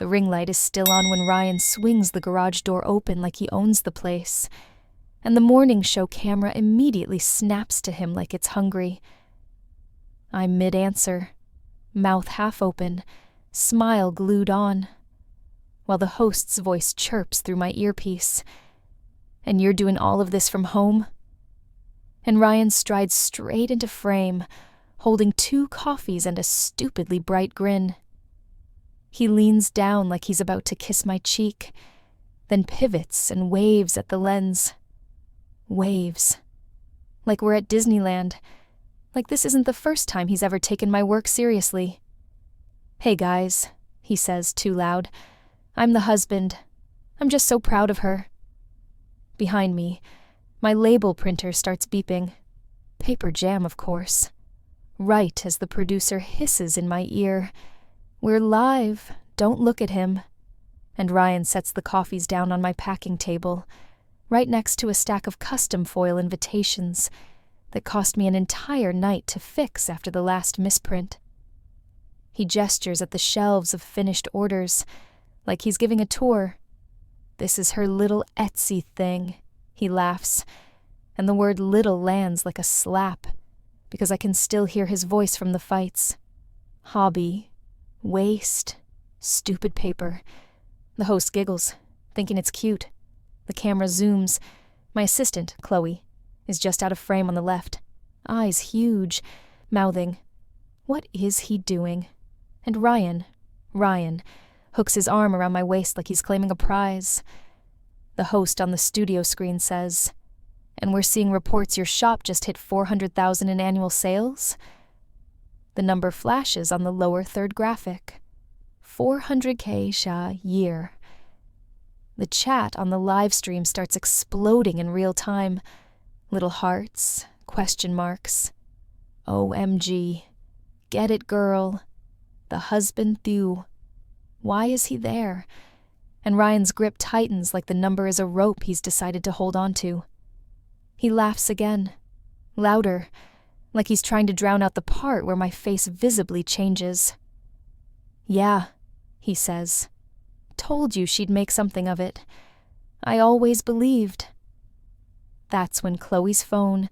The ring light is still on when Ryan swings the garage door open like he owns the place, and the morning show camera immediately snaps to him like it's hungry. I'm mid-answer, mouth half open, smile glued on, while the host's voice chirps through my earpiece. And you're doing all of this from home? And Ryan strides straight into frame, holding 2 coffees and a stupidly bright grin. He leans down like he's about to kiss my cheek, then pivots and waves at the lens. Waves. Like we're at Disneyland. Like this isn't the first time he's ever taken my work seriously. Hey guys, he says too loud. I'm the husband. I'm just so proud of her. Behind me, my label printer starts beeping. Paper jam, of course. Right as the producer hisses in my ear, "We're live, don't look at him." And Ryan sets the coffees down on my packing table, right next to a stack of custom foil invitations that cost me an entire night to fix after the last misprint. He gestures at the shelves of finished orders, like he's giving a tour. "This is her little Etsy thing," he laughs, and the word little lands like a slap, because I can still hear his voice from the fights. Hobby, waste, stupid paper. The host giggles, thinking it's cute. The camera zooms. My assistant, Chloe, is just out of frame on the left, eyes huge, mouthing, "What is he doing?" And Ryan, hooks his arm around my waist like he's claiming a prize. The host on the studio screen says, "And we're seeing reports your shop just hit 400,000 in annual sales?" The number flashes on the lower third graphic. 400K sha year. The chat on the live stream starts exploding in real time. Little hearts, question marks. OMG. Get it, girl. The husband Thew. Why is he there? And Ryan's grip tightens like the number is a rope he's decided to hold on to. He laughs again, louder, like he's trying to drown out the part where my face visibly changes. "Yeah," he says. "Told you she'd make something of it. I always believed." That's when Chloe's phone,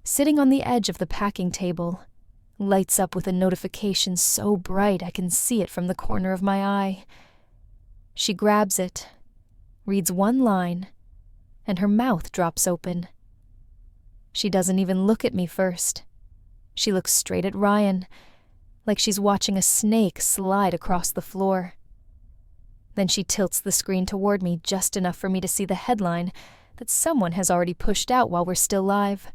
sitting on the edge of the packing table, lights up with a notification so bright I can see it from the corner of my eye. She grabs it, reads one line, and her mouth drops open. She doesn't even look at me first. She looks straight at Ryan, like she's watching a snake slide across the floor. Then she tilts the screen toward me just enough for me to see the headline that someone has already pushed out while we're still live.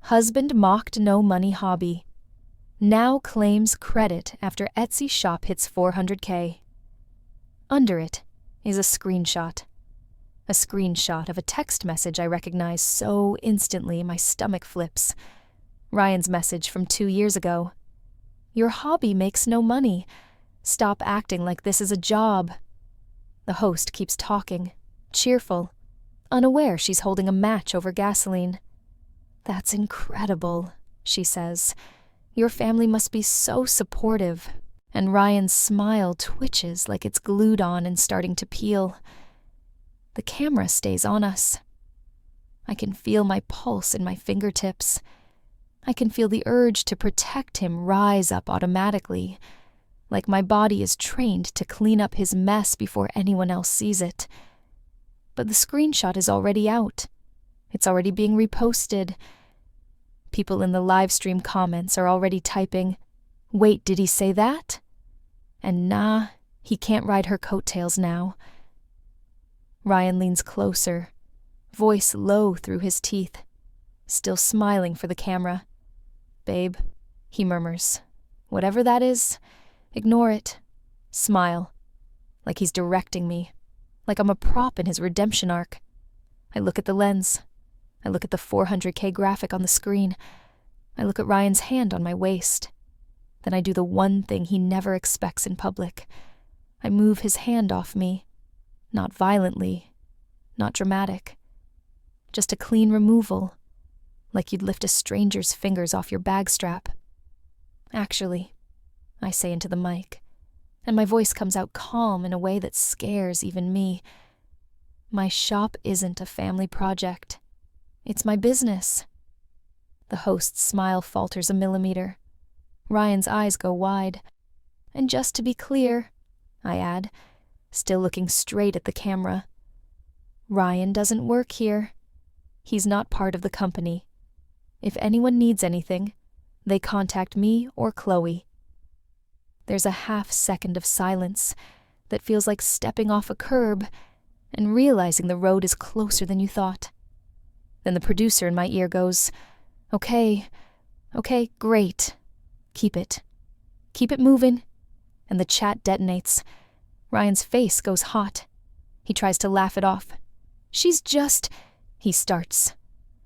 "Husband mocked no money hobby. Now claims credit after Etsy shop hits 400K. Under it is a screenshot. A screenshot of a text message I recognize so instantly my stomach flips. Ryan's message from 2 years ago. "Your hobby makes no money. Stop acting like this is a job." The host keeps talking, cheerful, unaware she's holding a match over gasoline. "That's incredible," she says. "Your family must be so supportive." And Ryan's smile twitches like it's glued on and starting to peel. The camera stays on us. I can feel my pulse in my fingertips. I can feel the urge to protect him rise up automatically, like my body is trained to clean up his mess before anyone else sees it. But the screenshot is already out. It's already being reposted. People in the live stream comments are already typing, "Wait, did he say that?" And "Nah, he can't ride her coattails now." Ryan leans closer, voice low through his teeth, still smiling for the camera. "Babe," he murmurs, "whatever that is, ignore it. Smile." Like he's directing me, like I'm a prop in his redemption arc. I look at the lens. I look at the 400K graphic on the screen. I look at Ryan's hand on my waist. Then I do the one thing he never expects in public. I move his hand off me. Not violently, not dramatic. Just a clean removal, like you'd lift a stranger's fingers off your bag strap. "Actually," I say into the mic, and my voice comes out calm in a way that scares even me. My shop isn't a family project. It's my business. The host's smile falters a millimeter. Ryan's eyes go wide. And just to be clear, I add, still looking straight at the camera, Ryan doesn't work here. He's not part of the company. If anyone needs anything, they contact me or Chloe. There's a half-second of silence that feels like stepping off a curb and realizing the road is closer than you thought. Then the producer in my ear goes, Okay, great. Keep it. Keep it moving. And the chat detonates. Ryan's face goes hot. He tries to laugh it off. She's just... He starts.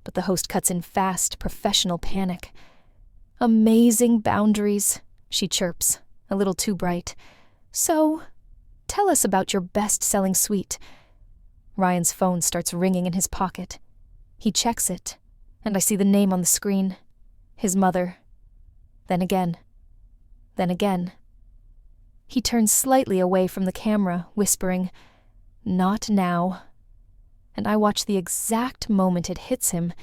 But the host cuts in fast, professional panic. Amazing boundaries, she chirps, a little too bright. So, tell us about your best-selling suite. Ryan's phone starts ringing in his pocket. He checks it, and I see the name on the screen. His mother. Then again. Then again. He turns slightly away from the camera, whispering, Not now. And I watch the exact moment it hits him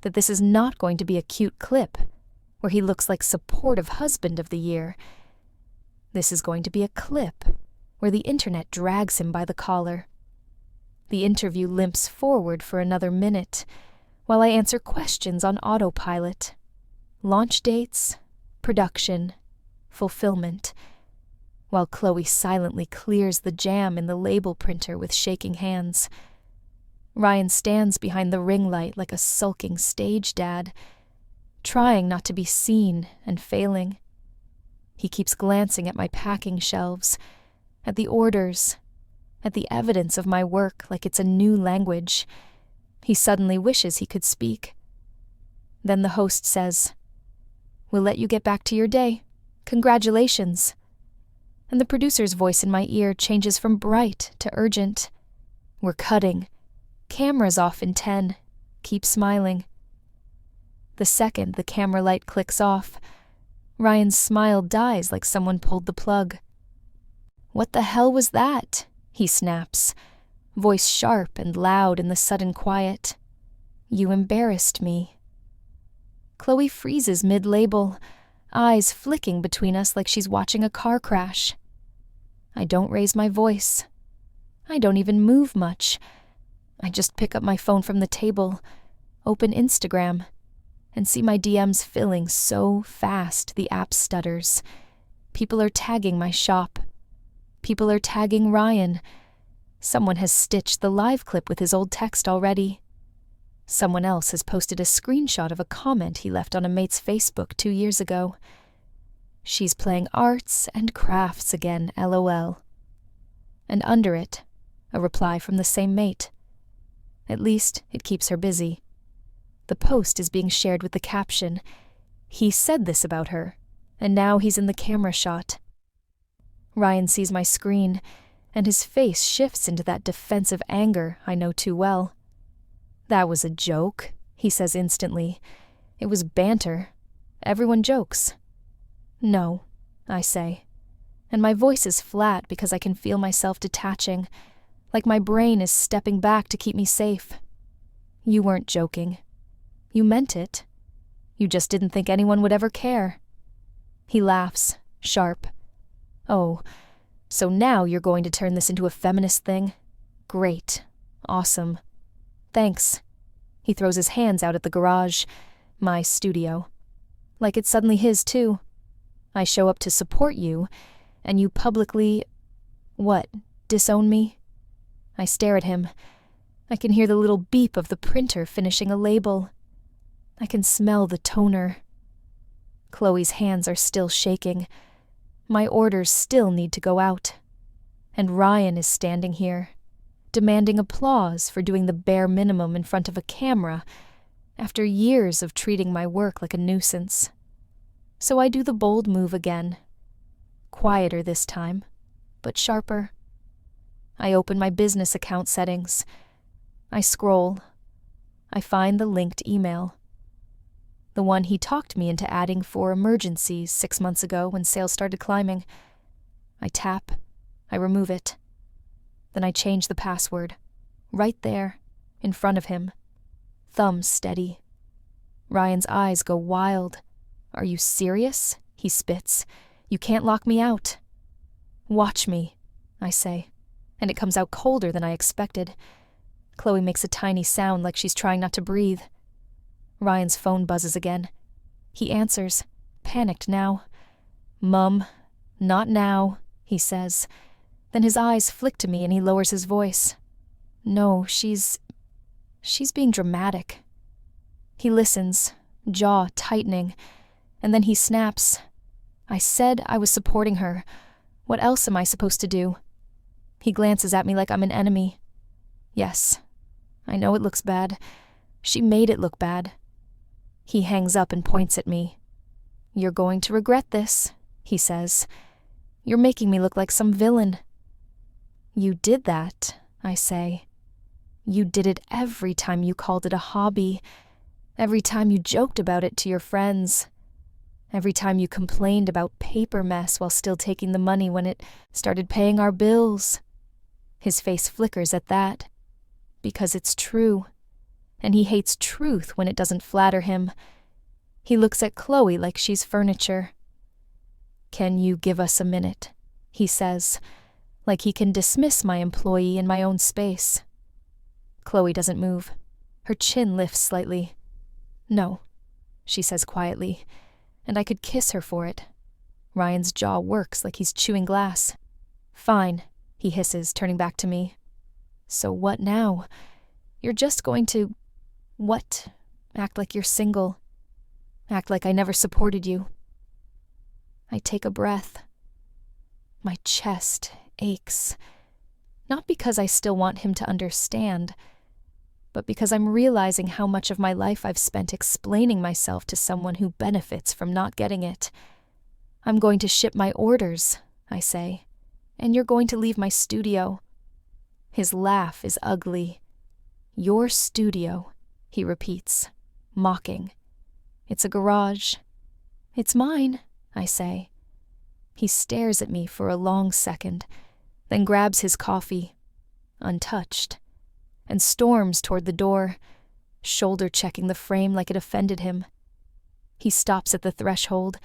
that this is not going to be a cute clip where he looks like supportive husband of the year. This is going to be a clip where the internet drags him by the collar. The interview limps forward for another minute while I answer questions on autopilot. Launch dates, production, fulfillment, while Chloe silently clears the jam in the label printer with shaking hands. Ryan stands behind the ring light like a sulking stage dad, trying not to be seen and failing. He keeps glancing at my packing shelves, at the orders, at the evidence of my work like it's a new language. He suddenly wishes he could speak. Then the host says, We'll let you get back to your day. Congratulations. And the producer's voice in my ear changes from bright to urgent. We're cutting. Camera's off in 10. Keep smiling. The second the camera light clicks off, Ryan's smile dies like someone pulled the plug. What the hell was that? He snaps, voice sharp and loud in the sudden quiet. You embarrassed me. Chloe freezes mid-label, eyes flicking between us like she's watching a car crash. I don't raise my voice. I don't even move much. I just pick up my phone from the table, open Instagram, and see my DMs filling so fast the app stutters. People are tagging my shop. People are tagging Ryan. Someone has stitched the live clip with his old text already. Someone else has posted a screenshot of a comment he left on a mate's Facebook 2 years ago. She's playing arts and crafts again, LOL. And under it, a reply from the same mate. At least, it keeps her busy. The post is being shared with the caption, He said this about her, and now he's in the camera shot. Ryan sees my screen, and his face shifts into that defensive anger I know too well. That was a joke, he says instantly. It was banter. Everyone jokes. No, I say, and my voice is flat because I can feel myself detaching, like my brain is stepping back to keep me safe. You weren't joking. You meant it. You just didn't think anyone would ever care. He laughs, sharp. Oh, so now you're going to turn this into a feminist thing? Great. Awesome. Thanks. He throws his hands out at the garage, my studio. Like it's suddenly his, too. I show up to support you, and you publicly... What, disown me? I stare at him. I can hear the little beep of the printer finishing a label. I can smell the toner. Chloe's hands are still shaking. My orders still need to go out. And Ryan is standing here, demanding applause for doing the bare minimum in front of a camera after years of treating my work like a nuisance. So I do the bold move again. Quieter this time, but sharper. I open my business account settings. I scroll. I find the linked email. The one he talked me into adding for emergencies 6 months ago when sales started climbing. I tap. I remove it. Then I change the password. Right there, in front of him. Thumbs steady. Ryan's eyes go wild. "Are you serious?" he spits. "You can't lock me out." "Watch me," I say, and it comes out colder than I expected. Chloe makes a tiny sound like she's trying not to breathe. Ryan's phone buzzes again. He answers, panicked now. "Mum, not now," he says. Then his eyes flick to me and he lowers his voice. "No, she's being dramatic." He listens, jaw tightening, and then he snaps. "I said I was supporting her. What else am I supposed to do?" He glances at me like I'm an enemy. "Yes, I know it looks bad. She made it look bad." He hangs up and points at me. "You're going to regret this," he says. "You're making me look like some villain." "You did that," I say. "You did it every time you called it a hobby. Every time you joked about it to your friends. Every time you complained about paper mess while still taking the money when it started paying our bills." His face flickers at that. Because it's true. And he hates truth when it doesn't flatter him. He looks at Chloe like she's furniture. "Can you give us a minute?" he says, like he can dismiss my employee in my own space. Chloe doesn't move. Her chin lifts slightly. "No," she says quietly, and I could kiss her for it. Ryan's jaw works like he's chewing glass. "Fine," he hisses, turning back to me. "So what now? You're just going to... what? Act like you're single. Act like I never supported you." I take a breath. My chest aches. Not because I still want him to understand, but because I'm realizing how much of my life I've spent explaining myself to someone who benefits from not getting it. "I'm going to ship my orders," I say, "and you're going to leave my studio." His laugh is ugly. "Your studio," he repeats, mocking. "It's a garage." "It's mine," I say. He stares at me for a long second, then grabs his coffee, untouched, and storms toward the door, shoulder-checking the frame like it offended him. He stops at the threshold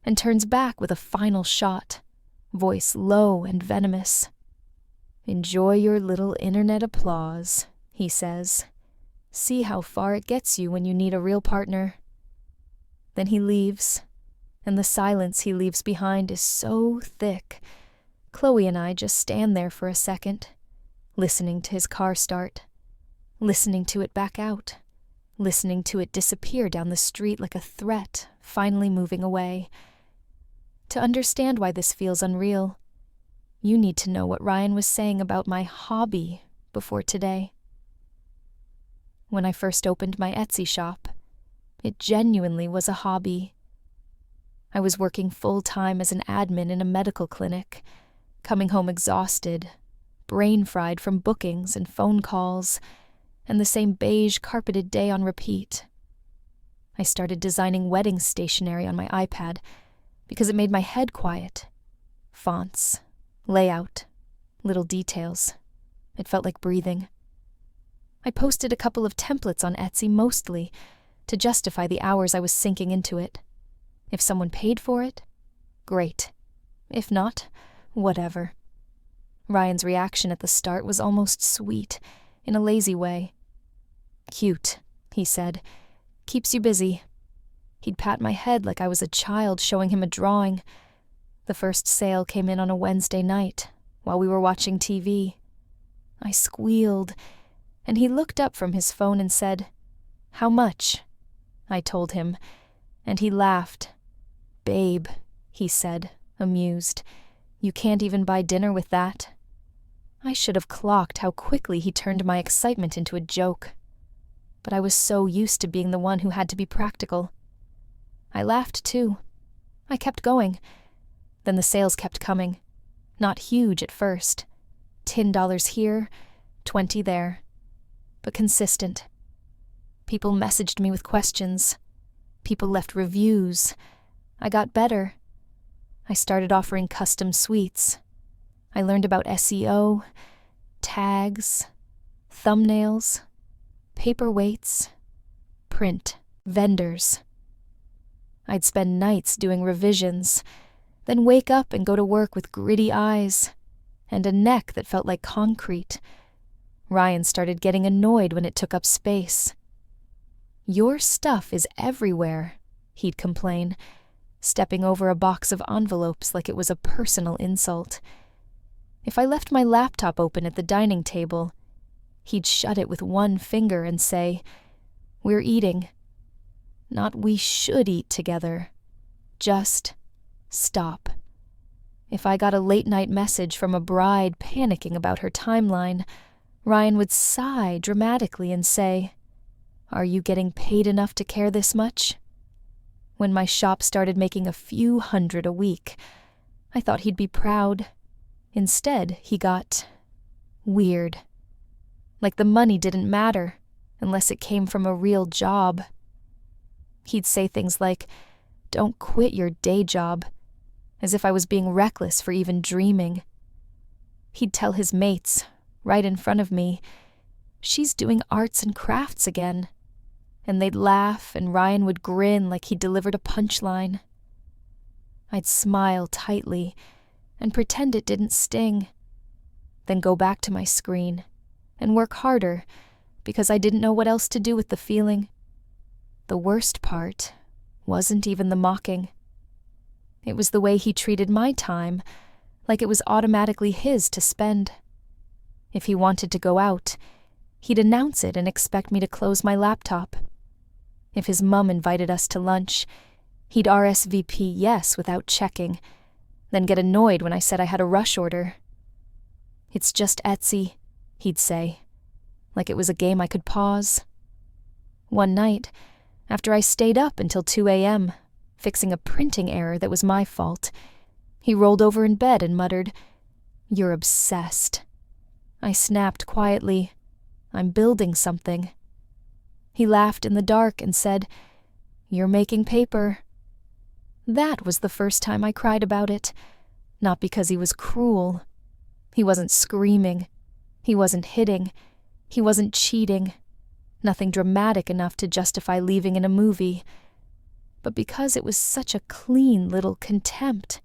and turns back with a final shot, voice low and venomous. "Enjoy your little internet applause," he says. "See how far it gets you when you need a real partner." Then he leaves, and the silence he leaves behind is so thick. Chloe and I just stand there for a second, listening to his car start, listening to it back out, listening to it disappear down the street like a threat finally moving away. To understand why this feels unreal, you need to know what Ryan was saying about my hobby before today. When I first opened my Etsy shop, it genuinely was a hobby. I was working full-time as an admin in a medical clinic, coming home exhausted, brain-fried from bookings and phone calls, and the same beige carpeted day on repeat. I started designing wedding stationery on my iPad because it made my head quiet. Fonts, layout, little details. It felt like breathing. I posted a couple of templates on Etsy mostly to justify the hours I was sinking into it. If someone paid for it, great. If not, whatever. Ryan's reaction at the start was almost sweet, in a lazy way. "Cute," he said. "Keeps you busy." He'd pat my head like I was a child showing him a drawing. The first sale came in on a Wednesday night, while we were watching TV. I squealed, and he looked up from his phone and said, "How much?" I told him, and he laughed. "Babe," he said, amused, "you can't even buy dinner with that." I should have clocked how quickly he turned my excitement into a joke. But I was so used to being the one who had to be practical. I laughed too. I kept going. Then the sales kept coming. Not huge at first. $10 here, 20 there. But consistent. People messaged me with questions. People left reviews. I got better. I started offering custom suites. I learned about SEO, tags, thumbnails, paperweights, print, vendors. I'd spend nights doing revisions, then wake up and go to work with gritty eyes and a neck that felt like concrete. Ryan started getting annoyed when it took up space. "Your stuff is everywhere," he'd complain, stepping over a box of envelopes like it was a personal insult. If I left my laptop open at the dining table, he'd shut it with one finger and say, "We're eating. Not we should eat together. Just stop." If I got a late-night message from a bride panicking about her timeline, Ryan would sigh dramatically and say, "Are you getting paid enough to care this much?" When my shop started making a few hundred a week, I thought he'd be proud. Instead, he got weird. Like the money didn't matter unless it came from a real job. He'd say things like, "Don't quit your day job," as if I was being reckless for even dreaming. He'd tell his mates, right in front of me, "She's doing arts and crafts again." And they'd laugh, and Ryan would grin like he'd delivered a punchline. I'd smile tightly and pretend it didn't sting, then go back to my screen and work harder because I didn't know what else to do with the feeling. The worst part wasn't even the mocking. It was the way he treated my time, like it was automatically his to spend. If he wanted to go out, he'd announce it and expect me to close my laptop. If his mum invited us to lunch, he'd RSVP yes without checking, then get annoyed when I said I had a rush order. "It's just Etsy," he'd say, like it was a game I could pause. One night, after I stayed up until 2 a.m., fixing a printing error that was my fault, he rolled over in bed and muttered, "You're obsessed." I snapped quietly, "I'm building something." He laughed in the dark and said, "You're making paper." That was the first time I cried about it, not because he was cruel. He wasn't screaming. He wasn't hitting. He wasn't cheating. Nothing dramatic enough to justify leaving in a movie. But because it was such a clean little contempt.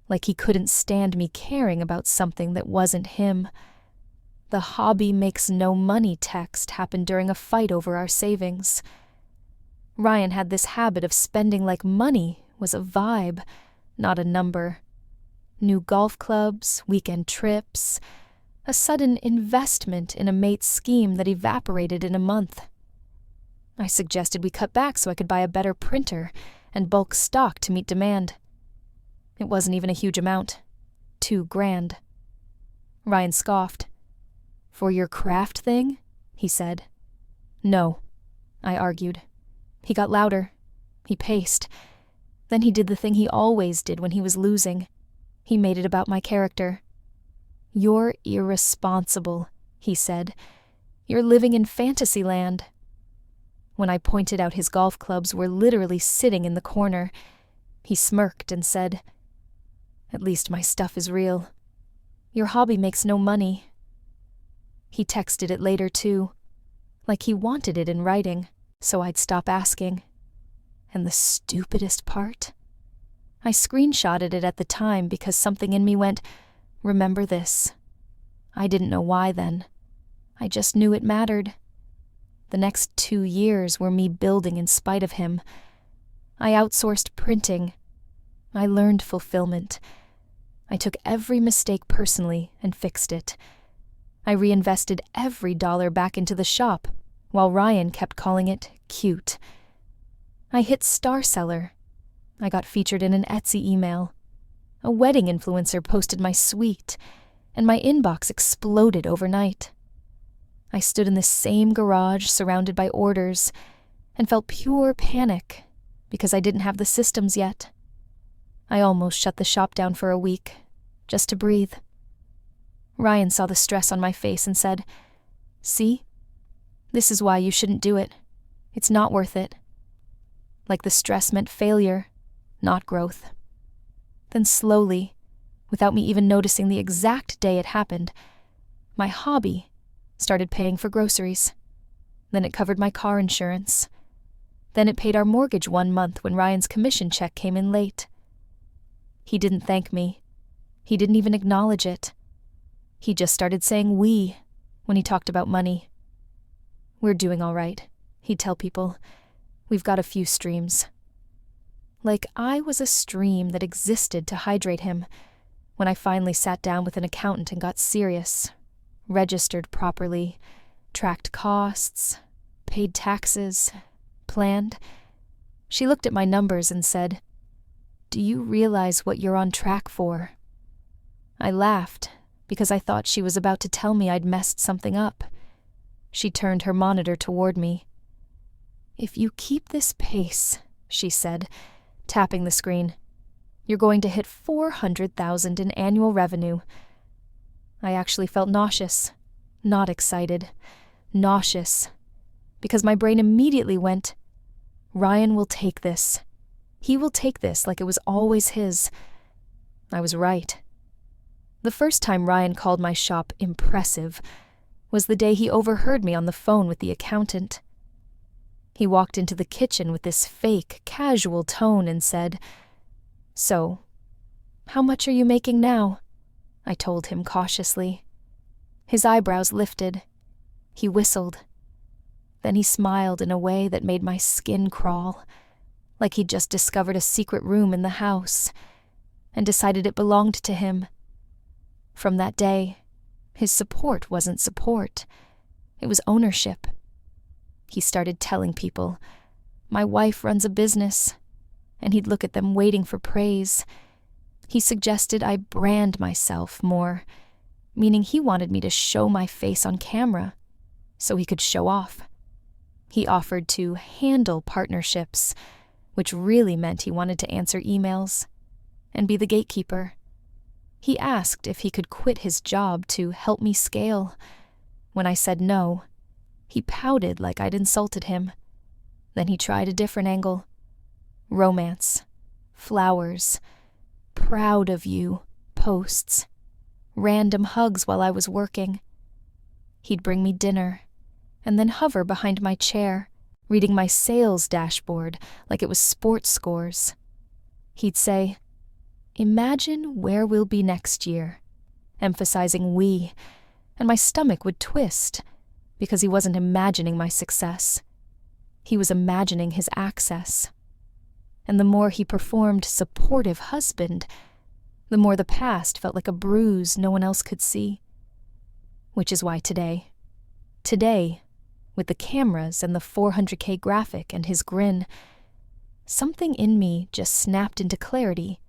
Like he couldn't stand me caring about something that wasn't him. The "hobby makes no money" text happened during a fight over our savings. Ryan had this habit of spending like money was a vibe, not a number. New golf clubs, weekend trips, a sudden investment in a mate's scheme that evaporated in a month. I suggested we cut back so I could buy a better printer and bulk stock to meet demand. It wasn't even a huge amount. $2,000. Ryan scoffed. "For your craft thing?" he said. "No," I argued. He got louder. He paced. Then he did the thing he always did when he was losing. He made it about my character. "You're irresponsible," he said. "You're living in fantasy land." When I pointed out his golf clubs were literally sitting in the corner, he smirked and said, "At least my stuff is real. Your hobby makes no money." He texted it later, too, like he wanted it in writing, so I'd stop asking. And the stupidest part? I screenshotted it at the time because something in me went, "Remember this." I didn't know why then. I just knew it mattered. The next 2 years were me building in spite of him. I outsourced printing. I learned fulfillment. I took every mistake personally and fixed it. I reinvested every dollar back into the shop, while Ryan kept calling it cute. I hit star seller. I got featured in an Etsy email. A wedding influencer posted my suite, and my inbox exploded overnight. I stood in the same garage surrounded by orders and felt pure panic because I didn't have the systems yet. I almost shut the shop down for a week, just to breathe. Ryan saw the stress on my face and said, "See? This is why you shouldn't do it. It's not worth it." Like the stress meant failure, not growth. Then slowly, without me even noticing the exact day it happened, my hobby started paying for groceries. Then it covered my car insurance. Then it paid our mortgage one month when Ryan's commission check came in late. He didn't thank me. He didn't even acknowledge it. He just started saying we when he talked about money. We're doing all right, he'd tell people. We've got a few streams. Like I was a stream that existed to hydrate him when I finally sat down with an accountant and got serious, registered properly, tracked costs, paid taxes, planned. She looked at my numbers and said, "Do you realize what you're on track for?" I laughed because I thought she was about to tell me I'd messed something up. She turned her monitor toward me. "If you keep this pace," she said, tapping the screen, "you're going to hit 400,000 in annual revenue." I actually felt nauseous, not excited, nauseous, because my brain immediately went, Ryan will take this. He will take this like it was always his. I was right. The first time Ryan called my shop impressive was the day he overheard me on the phone with the accountant. He walked into the kitchen with this fake, casual tone and said, "So, how much are you making now?" I told him cautiously. His eyebrows lifted. He whistled. Then he smiled in a way that made my skin crawl, like he'd just discovered a secret room in the house and decided it belonged to him. From that day, his support wasn't support. It was ownership. He started telling people, "My wife runs a business," and he'd look at them waiting for praise. He suggested I brand myself more, meaning he wanted me to show my face on camera so he could show off. He offered to handle partnerships, which really meant he wanted to answer emails and be the gatekeeper. He asked if he could quit his job to help me scale. When I said no, he pouted like I'd insulted him. Then he tried a different angle. Romance, flowers, proud of you posts, random hugs while I was working. He'd bring me dinner and then hover behind my chair, reading my sales dashboard like it was sports scores. He'd say, "Imagine where we'll be next year," emphasizing we, and my stomach would twist because he wasn't imagining my success. He was imagining his access. And the more he performed supportive husband, the more the past felt like a bruise no one else could see. Which is why today, with the cameras and the 400K graphic and his grin, something in me just snapped into clarity.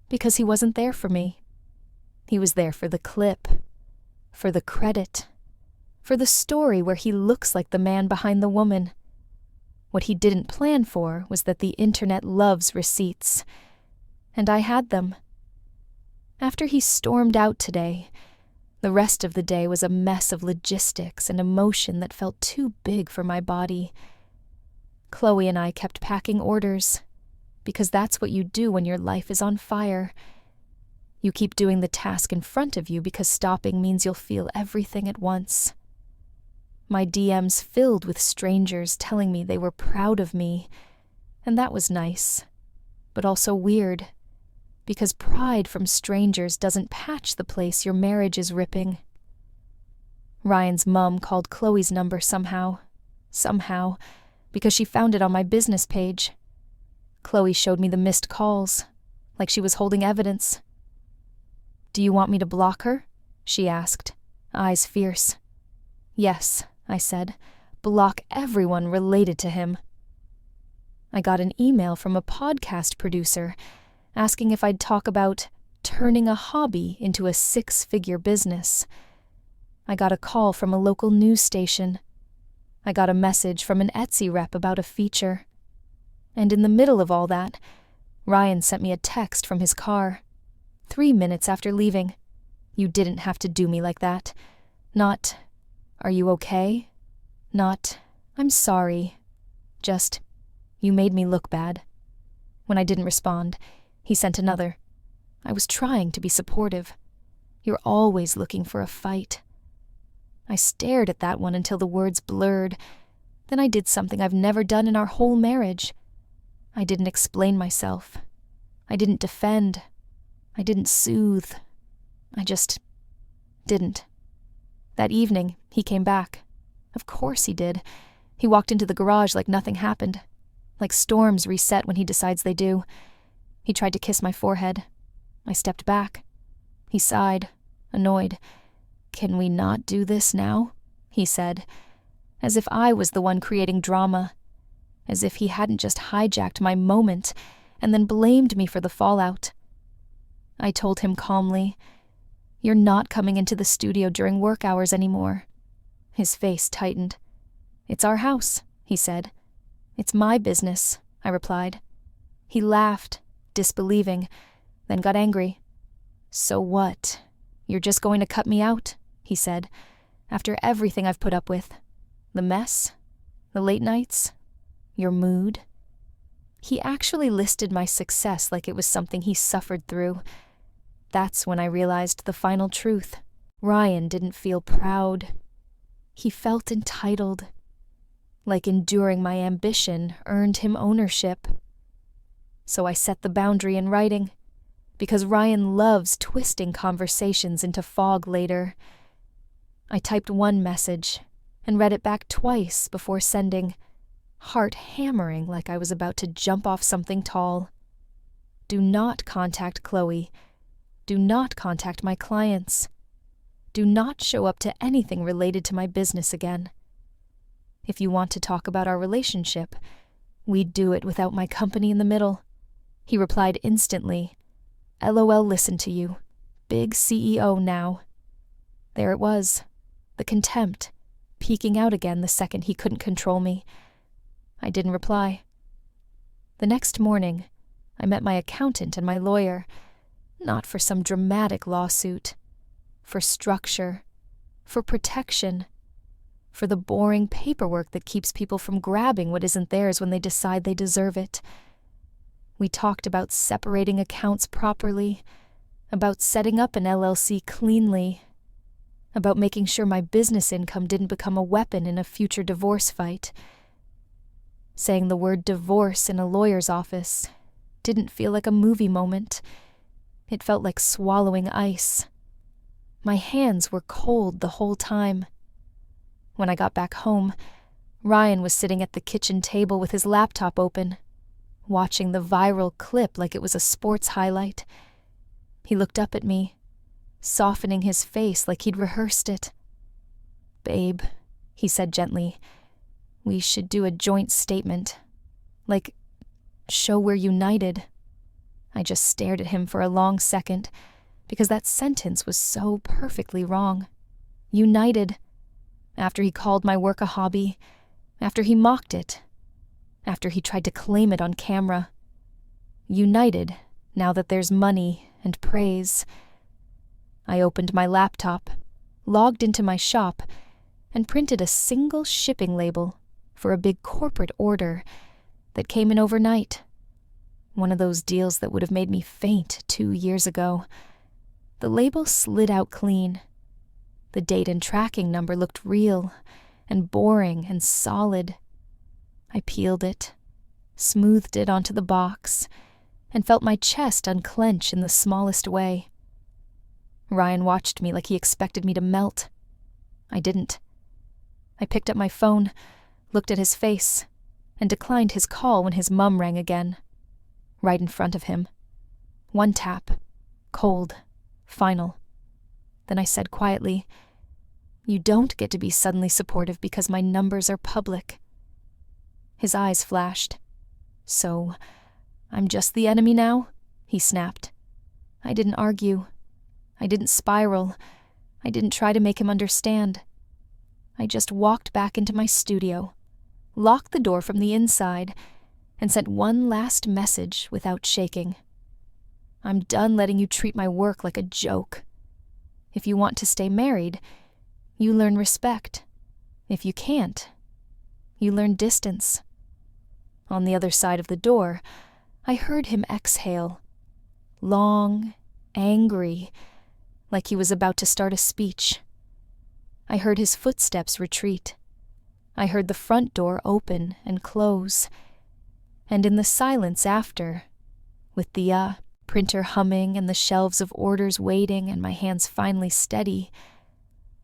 Because he wasn't there for me. He was there for the clip, for the credit, for the story where he looks like the man behind the woman. What he didn't plan for was that the internet loves receipts, and I had them. After he stormed out today, the rest of the day was a mess of logistics and emotion that felt too big for my body. Chloe and I kept packing orders, because that's what you do when your life is on fire. You keep doing the task in front of you because stopping means you'll feel everything at once. My DMs filled with strangers telling me they were proud of me, and that was nice, but also weird, because pride from strangers doesn't patch the place your marriage is ripping. Ryan's mom called Chloe's number somehow, because she found it on my business page. Chloe showed me the missed calls, like she was holding evidence. "Do you want me to block her?" she asked, eyes fierce. "Yes," I said, "block everyone related to him." I got an email from a podcast producer asking if I'd talk about turning a hobby into a 6-figure business. I got a call from a local news station. I got a message from an Etsy rep about a feature. And in the middle of all that, Ryan sent me a text from his car, 3 minutes after leaving. "You didn't have to do me like that." Not, "Are you okay?" Not, "I'm sorry." Just, "You made me look bad." When I didn't respond, he sent another, I was trying to be supportive. You're always looking for a fight. I stared at that one until the words blurred. Then I did something I've never done in our whole marriage. I didn't explain myself. I didn't defend. I didn't soothe. I just didn't. That evening, he came back. Of course he did. He walked into the garage like nothing happened. Like storms reset when he decides they do. He tried to kiss my forehead. I stepped back. He sighed, annoyed. "Can we not do this now?" he said, as if I was the one creating drama, as if he hadn't just hijacked my moment and then blamed me for the fallout. I told him calmly, "You're not coming into the studio during work hours anymore." His face tightened. "It's our house," he said. "It's my business," I replied. He laughed, disbelieving, then got angry. "So what? You're just going to cut me out?" he said. "After everything I've put up with. The mess? The late nights? Your mood?" He actually listed my success like it was something he suffered through. That's when I realized the final truth. Ryan didn't feel proud. He felt entitled. Like enduring my ambition earned him ownership. So I set the boundary in writing, because Ryan loves twisting conversations into fog later. I typed one message and read it back twice before sending, heart hammering like I was about to jump off something tall. "Do not contact Chloe. Do not contact my clients. Do not show up to anything related to my business again. If you want to talk about our relationship, we'd do it without my company in the middle." He replied instantly, "LOL, listen to you. Big CEO now." There it was, the contempt, peeking out again the second he couldn't control me. I didn't reply. The next morning, I met my accountant and my lawyer, not for some dramatic lawsuit, for structure, for protection, for the boring paperwork that keeps people from grabbing what isn't theirs when they decide they deserve it. We talked about separating accounts properly, about setting up an LLC cleanly, about making sure my business income didn't become a weapon in a future divorce fight. Saying the word divorce in a lawyer's office didn't feel like a movie moment. It felt like swallowing ice. My hands were cold the whole time. When I got back home, Ryan was sitting at the kitchen table with his laptop open, watching the viral clip like it was a sports highlight. He looked up at me, softening his face like he'd rehearsed it. "Babe," he said gently, "we should do a joint statement. Like, show we're united." I just stared at him for a long second, because that sentence was so perfectly wrong. United. After he called my work a hobby, after he mocked it, after he tried to claim it on camera. United, now that there's money and praise. I opened my laptop, logged into my shop, and printed a single shipping label for a big corporate order that came in overnight. One of those deals that would have made me faint 2 years ago. The label slid out clean. The date and tracking number looked real and boring and solid. I peeled it, smoothed it onto the box, and felt my chest unclench in the smallest way. Ryan watched me like he expected me to melt. I didn't. I picked up my phone, looked at his face, and declined his call when his mum rang again. Right in front of him. One tap. Cold. Final. Then I said quietly, "You don't get to be suddenly supportive because my numbers are public." His eyes flashed. "So, I'm just the enemy now?" he snapped. I didn't argue. I didn't spiral. I didn't try to make him understand. I just walked back into my studio, locked the door from the inside, and sent one last message without shaking. "I'm done letting you treat my work like a joke. If you want to stay married, you learn respect. If you can't, you learn distance." On the other side of the door, I heard him exhale. Long angry, like he was about to start a speech. I heard his footsteps retreat. I heard the front door open and close. And in the silence after, with the printer humming and the shelves of orders waiting and my hands finally steady,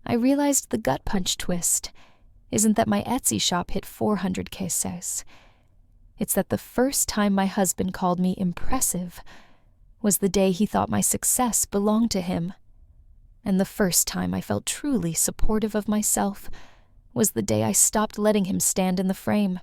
I realized the gut punch twist isn't that my Etsy shop hit 400 pesos. It's that the first time my husband called me impressive was the day he thought my success belonged to him. And the first time I felt truly supportive of myself was the day I stopped letting him stand in the frame.